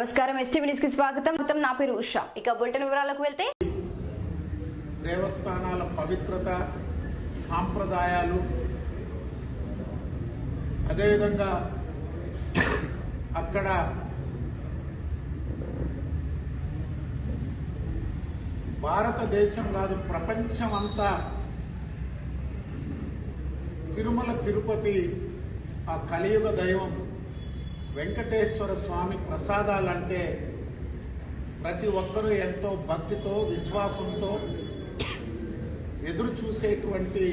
నమస్కారం, STV news కి స్వాగతం. నా పేరు ఉషా. ఇక బులెటిన్ వివరాలకు వెళ్తే, దేవస్థానాల పవిత్రత, సాంప్రదాయాలు, అదేవిధంగా అక్కడ భారతదేశం కాదు ప్రపంచం అంతా తిరుమల తిరుపతి ఆ కలియుగ దైవం వెంకటేశ్వర స్వామి ప్రసాదాలంటే ప్రతి ఒక్కరూ ఎంతో భక్తితో విశ్వాసంతో ఎదురు చూసేటువంటి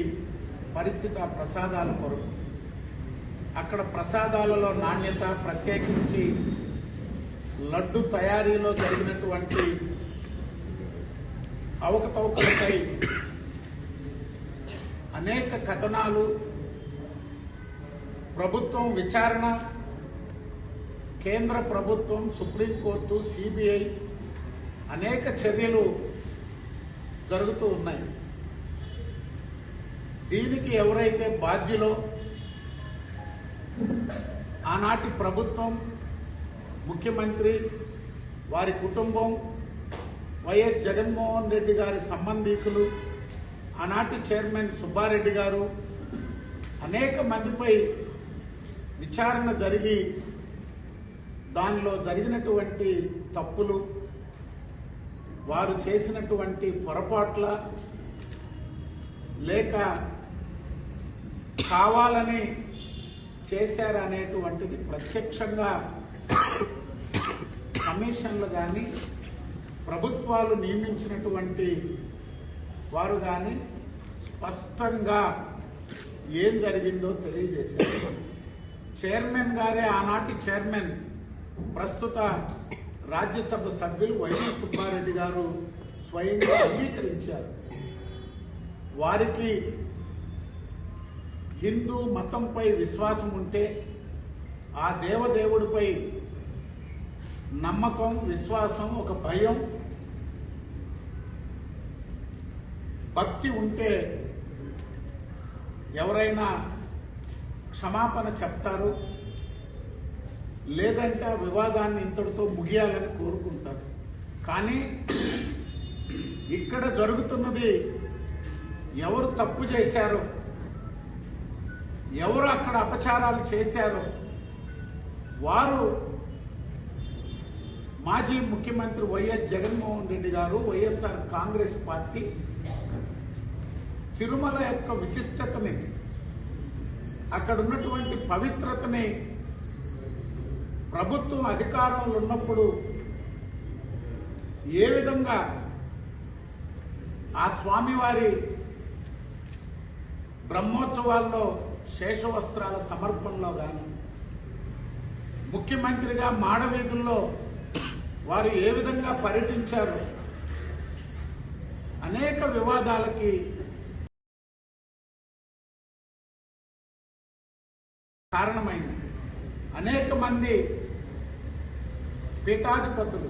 పరిస్థితి ఆ ప్రసాదాల కొరకు. అక్కడ ప్రసాదాలలో నాణ్యత, ప్రత్యేకించి లడ్డు తయారీలో జరిగినటువంటి అవకతవకలపై అనేక కథనాలు, ప్రభుత్వం విచారణ, కేంద్ర ప్రభుత్వం, సుప్రీంకోర్టు, సిబిఐ అనేక చర్యలు జరుగుతూ ఉన్నాయి. దీనికి ఎవరైతే బాధ్యులో ఆనాటి ప్రభుత్వం, ముఖ్యమంత్రి, వారి కుటుంబం, వైఎస్ జగన్మోహన్ రెడ్డి గారి సంబంధీకులు, ఆనాటి చైర్మన్ సుబ్బారెడ్డి గారు, అనేక మందిపై విచారణ జరిగి దానిలో జరిగినటువంటి తప్పులు, వారు చేసినటువంటి పొరపాట్ల, లేక కావాలని చేశారనేటువంటిది ప్రత్యక్షంగా కమిషన్లు కానీ, ప్రభుత్వాలు నియమించినటువంటి వారు కానీ స్పష్టంగా ఏం జరిగిందో తెలియజేశారు. చైర్మన్ గారే, ఆనాటి చైర్మన్, ప్రస్తుత రాజ్యసభ సభ్యులు వైఎస్ సుబ్బారెడ్డి గారు స్వయంగా అంగీకరించారు. వారికి హిందూ మతంపై విశ్వాసం ఉంటే, ఆ దేవదేవుడిపై నమ్మకం, విశ్వాసం, ఒక భయం, భక్తి ఉంటే ఎవరైనా క్షమాపణ చెప్తారు, లేదంటే ఆ వివాదాన్ని ఇంతటితో ముగియాలని కోరుకుంటారు. కానీ ఇక్కడ జరుగుతున్నది, ఎవరు తప్పు చేశారో, ఎవరు అక్కడ అపచారాలు చేశారో వారు మాజీ ముఖ్యమంత్రి వైఎస్ జగన్మోహన్ రెడ్డి గారు, వైఎస్ఆర్ కాంగ్రెస్ పార్టీ తిరుమల యొక్క విశిష్టతని, అక్కడ ఉన్నటువంటి పవిత్రతని ప్రభుత్వం అధికారంలో ఉన్నప్పుడు ఏ విధంగా ఆ స్వామివారి బ్రహ్మోత్సవాల్లో శేషవస్త్రాల సమర్పణలో కానీ, ముఖ్యమంత్రిగా మాడవీధుల్లో వారు ఏ విధంగా పర్యటించారు, అనేక వివాదాలకి కారణమైంది. అనేక మంది పీఠాధిపతులు,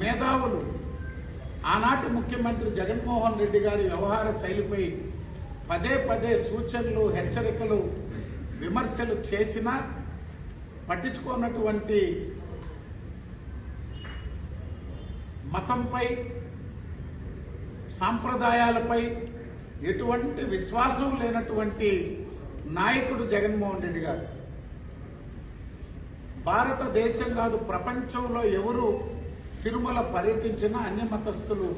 మేధావులు ఆనాటి ముఖ్యమంత్రి జగన్మోహన్ రెడ్డి గారి వ్యవహార శైలిపై పదే పదే సూచనలు, హెచ్చరికలు, విమర్శలు చేసినా పట్టించుకున్నటువంటి, మతంపై, సాంప్రదాయాలపై ఎటువంటి విశ్వాసం లేనటువంటి నాయకుడు జగన్మోహన్ రెడ్డి గారు. భారతదేశం కాదు ప్రపంచంలో ఎవరు తిరుమల పర్యటించిన అన్య మతస్థులు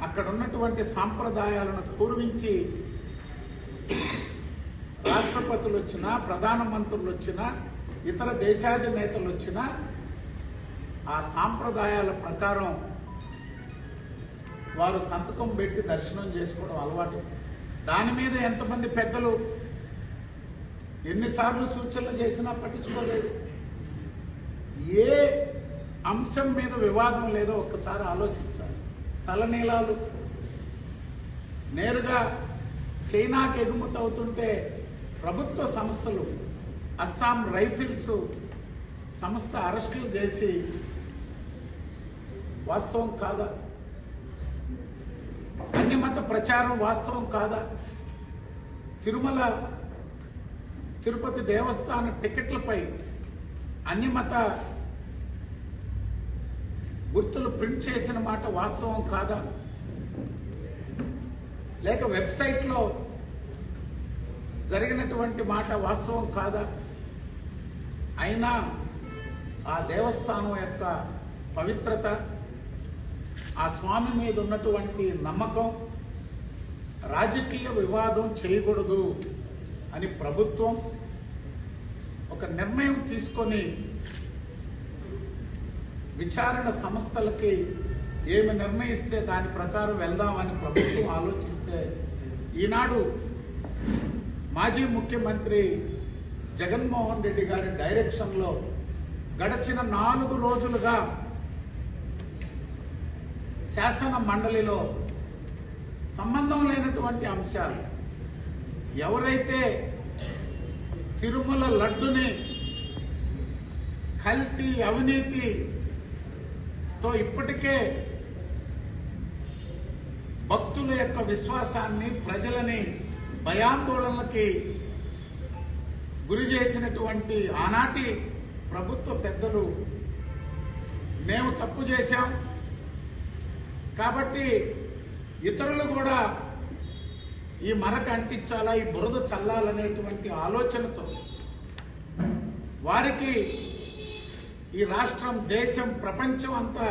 అక్కడ ఉన్నటువంటి సాంప్రదాయాలను పూర్వించి రాష్ట్రపతులు వచ్చినా, ప్రధానమంత్రులు వచ్చినా, ఇతర దేశాధినేతలు వచ్చినా ఆ సాంప్రదాయాల ప్రకారం వారు సంతకం పెట్టి దర్శనం చేసుకోవడం అలవాటు. దాని మీద ఎంతమంది పెద్దలు ఎన్నిసార్లు సూచనలు చేసినా పట్టించుకోలేదు. ఏ అంశం మీద వివాదం లేదో ఒక్కసారి ఆలోచించాలి. తలనీలాలు నేరుగా చైనాకు ఎగుమతి అవుతుంటే ప్రభుత్వ సంస్థలు, అస్సాం రైఫిల్స్ సంస్థ అరెస్టులు చేసి, వాస్తవం కాదా? అన్యమత ప్రచారం వాస్తవం కాదా? తిరుమల తిరుపతి దేవస్థాన టికెట్లపై అన్యమత గుర్తులు ప్రింట్ చేసిన మాట వాస్తవం కాదా? లేక వెబ్సైట్లో జరిగినటువంటి మాట వాస్తవం కాదా? అయినా ఆ దేవస్థానం యొక్క పవిత్రత, ఆ స్వామి మీద ఉన్నటువంటి నమ్మకం, రాజకీయ వివాదం చేయకూడదు అని ప్రభుత్వం ఒక నిర్ణయం తీసుకొని విచారణ సంస్థలకి ఏమి నిర్ణయిస్తే దాని ప్రకారం వెళ్దామని ప్రభుత్వం ఆలోచిస్తే, ఈనాడు మాజీ ముఖ్యమంత్రి జగన్మోహన్ రెడ్డి గారి డైరెక్షన్లో గడచిన 4 రోజులుగా శాసన మండలిలో సంబంధం లేనటువంటి అంశాలు, ఎవరైతే తిరుమల లడ్డుని కల్తీ అవినీతితో ఇప్పటికే భక్తుల యొక్క విశ్వాసాన్ని, ప్రజలని భయాందోళనలకి గురి చేసినటువంటి ఆనాటి ప్రభుత్వ పెద్దలు, మేము తప్పు చేశాం కాబట్టి ఇతరులు కూడా ఈ మరక అంటించాలా, ఈ బురద చల్లాలనేటువంటి ఆలోచనతో వారికి ఈ రాష్ట్రం, దేశం, ప్రపంచం అంతా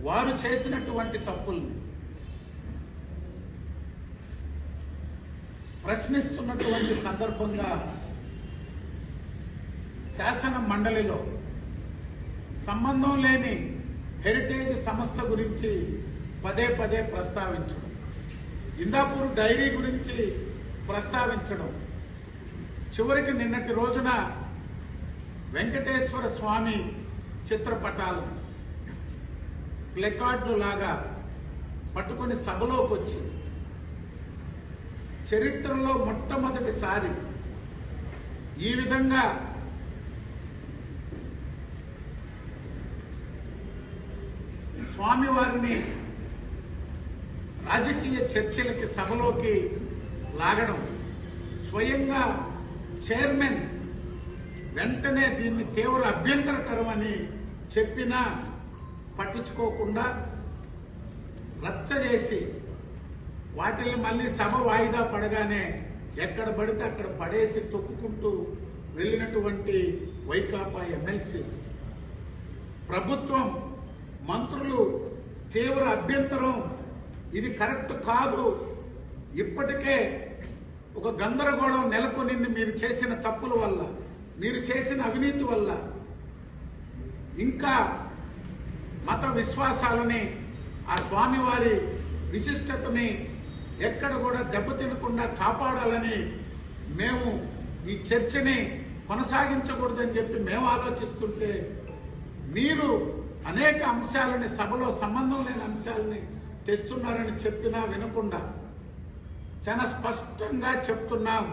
వారు చేసినటువంటి తప్పుల్ని ప్రశ్నిస్తున్నటువంటి సందర్భంగా శాసన మండలిలో సంబంధం లేని హెరిటేజ్ సంస్థ గురించి పదే పదే ప్రస్తావించడం, ఇందాపూర్ డైరీ గురించి ప్రస్తావించడం, చివరికి నిన్నటి రోజున వెంకటేశ్వర స్వామి చిత్రపటాలు ప్లెకార్డులు లాగా పట్టుకొని సభలోకి వచ్చి చరిత్రలో మొట్టమొదటిసారి ఈ విధంగా స్వామివారిని రాజకీయ చర్చలకి సభలోకి లాగడం, స్వయంగా చైర్మన్ వెంటనే దీన్ని తీవ్ర అభ్యంతరకరమని చెప్పినా పట్టించుకోకుండా రచ్చ చేసి వాటిని మళ్ళీ సభ వాయిదా పడగానే ఎక్కడ పడితే అక్కడ పడేసి తొక్కుకుంటూ వెళ్ళినటువంటి వైకాపా ఎమ్మెల్సీ, ప్రభుత్వం, మంత్రులు తీవ్ర అభ్యంతరం, ఇది కరెక్ట్ కాదు, ఇప్పటికే ఒక గందరగోళం నెలకొనింది మీరు చేసిన తప్పుల వల్ల, మీరు చేసిన అవినీతి వల్ల, ఇంకా మత విశ్వాసాలని, ఆ స్వామివారి విశిష్టతని ఎక్కడ కూడా దెబ్బతినకుండా కాపాడాలని మేము ఈ చర్చని కొనసాగించకూడదని చెప్పి మేము ఆలోచిస్తుంటే, మీరు అనేక అంశాలని సభలో సంబంధం లేని అంశాలని తెస్తున్నారని చెప్పినా వినకుండా చాలా స్పష్టంగా చెప్తున్నాం.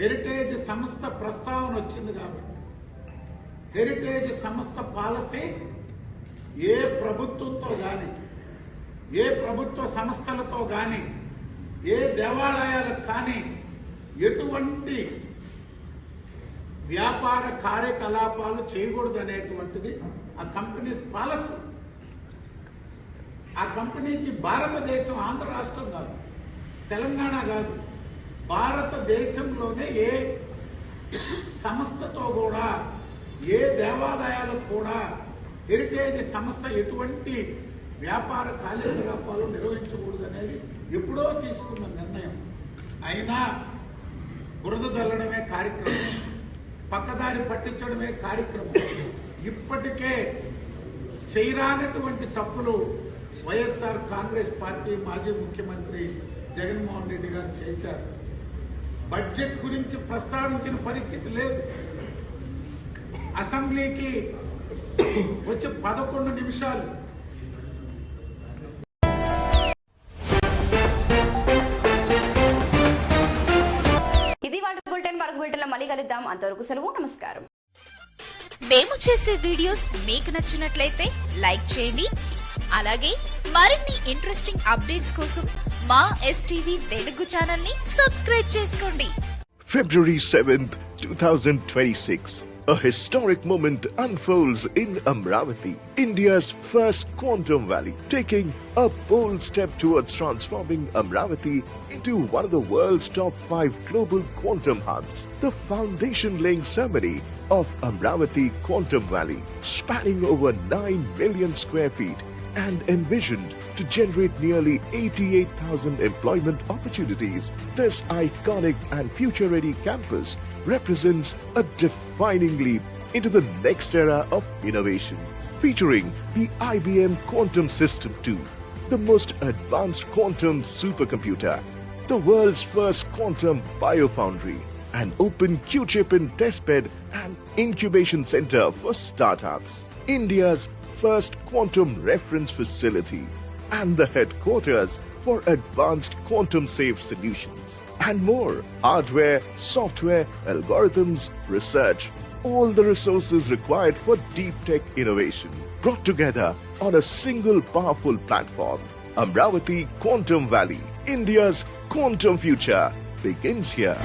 హెరిటేజ్ సంస్థ ప్రస్తావన వచ్చింది కాబట్టి హెరిటేజ్ సంస్థ పాలసీ ఏ ప్రభుత్వంతో గాని, ఏ ప్రభుత్వ సంస్థలతో గాని, ఏ దేవాలయాలకు కానీ ఎటువంటి వ్యాపార కార్యకలాపాలు చేయకూడదు అనేటువంటిది ఆ కంపెనీ పాలసీ. ఆ కంపెనీకి భారతదేశం, ఆంధ్ర రాష్ట్రం కాదు, తెలంగాణ కాదు, భారతదేశంలోనే ఏ సంస్థతో కూడా, ఏ దేవాలయాలకు కూడా హెరిటేజ్ సంస్థ ఎటువంటి వ్యాపార కార్యకలాపాలు నిర్వహించకూడదు అనేది ఎప్పుడో తీసుకున్న నిర్ణయం. అయినా బురద చల్లడమే కార్యక్రమం, పక్కదారి పట్టించడమే కార్యక్రమం. ఇప్పటికే చేయరానటువంటి తప్పులు వైఎస్ఆర్ కాంగ్రెస్ పార్టీ మాజీ ముఖ్యమంత్రి జగన్మోహన్ రెడ్డి గారు చేశారు. బడ్జెట్ గురించి ప్రస్తావించిన పరిస్థితి లేదు. అసెంబ్లీకి వచ్చి 11 నిమిషాలు ఇది వాటి బులెటిన్. మరొక బులెటిన్లో మళ్ళీ కలుద్దాం. అంతవరకు సెలవు, నమస్కారం. మేము చేసే వీడియోస్ మీకు నచ్చినట్లయితే లైక్ చేయండి. అలాగే మరిన్ని ఇంట్రెస్టింగ్ అప్డేట్స్ కోసం మా ఎస్టీవీ తెలుగు ఛానల్ ని సబ్స్క్రైబ్ చేసుకోండి. February 7th, 2026. A historic moment unfolds in Amravati, India's first quantum valley, taking a bold step towards transforming Amravati into one of the world's top 5 global quantum hubs. The foundation-laying ceremony of Amravati Quantum Valley, spanning over 9 million square feet and envisioned to generate nearly 88,000 employment opportunities, this iconic and future-ready campus represents a defining leap into the next era of innovation. Featuring the IBM Quantum System 2, the most advanced quantum supercomputer, the world's first quantum biofoundry, an open Q-chip and testbed and incubation center for startups, India's first quantum reference facility, and the headquarters for advanced quantum safe solutions. And more: hardware, software, algorithms, research, all the resources required for deep tech innovation, brought together on a single powerful platform. Amravati Quantum Valley, India's quantum future, begins here.